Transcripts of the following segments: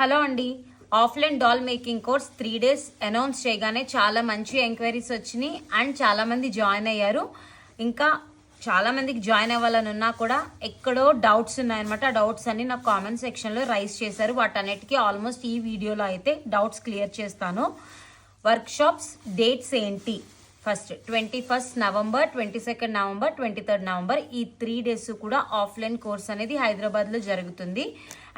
Hello అండి. Offline doll making course 3 days announce చేయగానే చాలా మంచి ఎంక్వైరీస్ వచ్చినాయి అండ్ చాలా మంది జాయిన్ అయ్యారు. ఇంకా చాలా మందికి జాయిన్ అవ్వాలని ఉన్నా కూడా ఎక్కడో డౌట్స్ ఉన్నాయన్నమాట. ఆ డౌట్స్ అన్ని నాకు కామెంట్ సెక్షన్లో రైజ్ చేశారు. వాటన్నిటికీ ఆల్మోస్ట్ ఈ వీడియోలో అయితే డౌట్స్ క్లియర్ చేస్తాను. వర్క్షాప్స్ డేట్స్ ఏంటి? First 21st November, 22nd November, 23rd November ఈ 3 days కూడా ఆఫ్లైన్ కోర్స్ అనేది హైదరాబాద్లో జరుగుతుంది.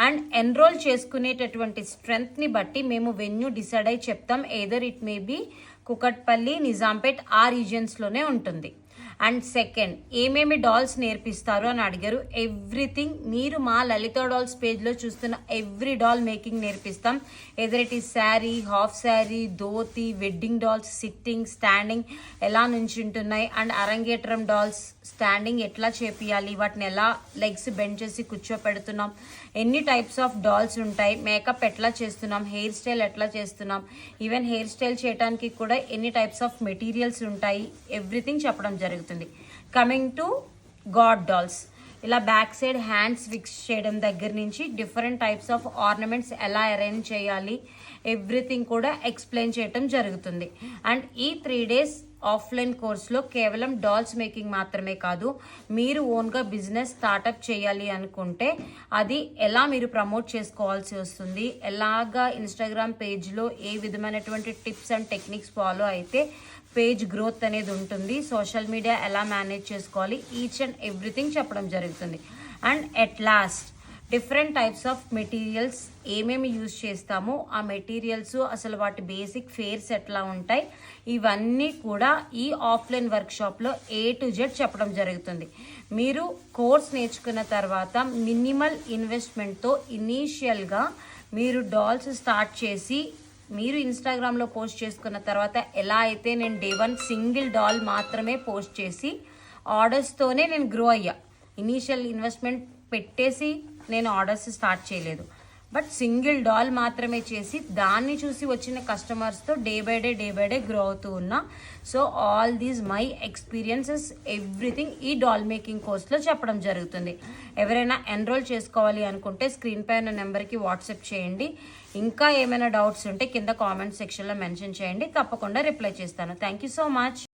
అండ్ ఎన్రోల్ చేసుకునేటటువంటి స్ట్రెంగ్త్ని బట్టి మేము వెన్యూ డిసైడ్ అయి చెప్తాం. Either it may be Kukatpally, Nizampet ఆ రీజియన్స్లోనే ఉంటుంది. అండ్ సెకండ్, ఏమేమి డాల్స్ నేర్పిస్తారు అని అడిగారు. ఎవ్రీథింగ్ మీరు మా లలిత డాల్స్ పేజ్లో చూస్తున్న ఎవ్రీ డాల్ మేకింగ్ నేర్పిస్తాం. Either it is sari, half sari, dhoti, wedding dolls, sitting, standing ఎలా నుంచుంటున్నాయి, అండ్ అరంగేట్రం డాల్స్ స్టాండింగ్ ఎట్లా చేపియాలి, వాటిని ఎలా లెగ్స్ బెండ్ చేసి కూర్చోపెడుతున్నాం, ఎన్ని టైప్స్ ఆఫ్ డాల్స్ ఉంటాయి, మేకప్ ఎట్లా చేస్తున్నాం, హెయిర్ స్టైల్ ఎట్లా చేస్తున్నాం, ఈవెన్ హెయిర్ స్టైల్ చేయడానికి కూడా ఎన్ని టైప్స్ ఆఫ్ మెటీరియల్స్ ఉంటాయి, ఎవ్రీథింగ్ చెప్పడం జరుగుతుంది. కమింగ్ టు గాడ్ డాల్స్, ఇలా బ్యాక్ సైడ్ హ్యాండ్స్ ఫిక్స్ చేయడం దగ్గర నుంచి డిఫరెంట్ టైప్స్ ఆఫ్ ఆర్నమెంట్స్ ఎలా అరేంజ్ చేయాలి, ఎవ్రీథింగ్ కూడా ఎక్స్ప్లెయిన్ చేయటం జరుగుతుంది. అండ్ ఈ 3 days ఆఫ్లైన్ కోర్స్లో కేవలం డాల్స్ మేకింగ్ మాత్రమే కాదు, మీరు ఓన్గా బిజినెస్ స్టార్టప్ చేయాలి అనుకుంటే అది ఎలా మీరు ప్రమోట్ చేసుకోవాల్సి వస్తుంది, ఎలాగా ఇన్స్టాగ్రామ్ పేజ్లో ఏ విధమైనటువంటి టిప్స్ అండ్ టెక్నిక్స్ ఫాలో అయితే పేజ్ గ్రోత్ అనేది ఉంటుంది, సోషల్ మీడియా ఎలా మేనేజ్ చేసుకోవాలి, ఈచ్ అండ్ ఎవ్రీథింగ్ చెప్పడం జరుగుతుంది. And at last different types of materials ఏమేమి యూజ్ చేస్తామో ఆ మెటీరియల్స్, అసలు వాటి బేసిక్ ఫేర్స్ ఎట్లా ఉంటాయి, ఇవన్నీ కూడా ఈ ఆఫ్లైన్ వర్క్షాప్లో A to Z చెప్పడం జరుగుతుంది. మీరు కోర్స్ నేర్చుకున్న తర్వాత మినిమల్ ఇన్వెస్ట్మెంట్తో ఇనీషియల్గా మీరు డాల్స్ స్టార్ట్ చేసి మీరు ఇన్స్టాగ్రామ్లో పోస్ట్ చేసుకున్న తర్వాత ఎలా అయితే నేను Day 1 సింగిల్ డాల్ మాత్రమే పోస్ట్ చేసి ఆర్డర్స్తోనే నేను గ్రో అయ్యా. ఇనీషియల్ ఇన్వెస్ట్మెంట్ పెట్టేసి నేను ఆర్డర్స్ స్టార్ట్ చేయలేదు, బట్ సింగిల్ డాల్ మాత్రమే చేసి దాన్ని చూసి వచ్చిన కస్టమర్స్తో డే బై డే గ్రో అవుతూ ఉన్నా. So all these my experiences everything ఈ డాల్ మేకింగ్ కోర్స్లో చెప్పడం జరుగుతుంది. ఎవరైనా ఎన్రోల్ చేసుకోవాలి అనుకుంటే స్క్రీన్ పై ఉన్న నెంబర్కి వాట్సాప్ చేయండి. ఇంకా ఏమైనా డౌట్స్ ఉంటే కింద కామెంట్ సెక్షన్లో మెన్షన్ చేయండి, తప్పకుండా రిప్లై చేస్తాను. Thank you so much.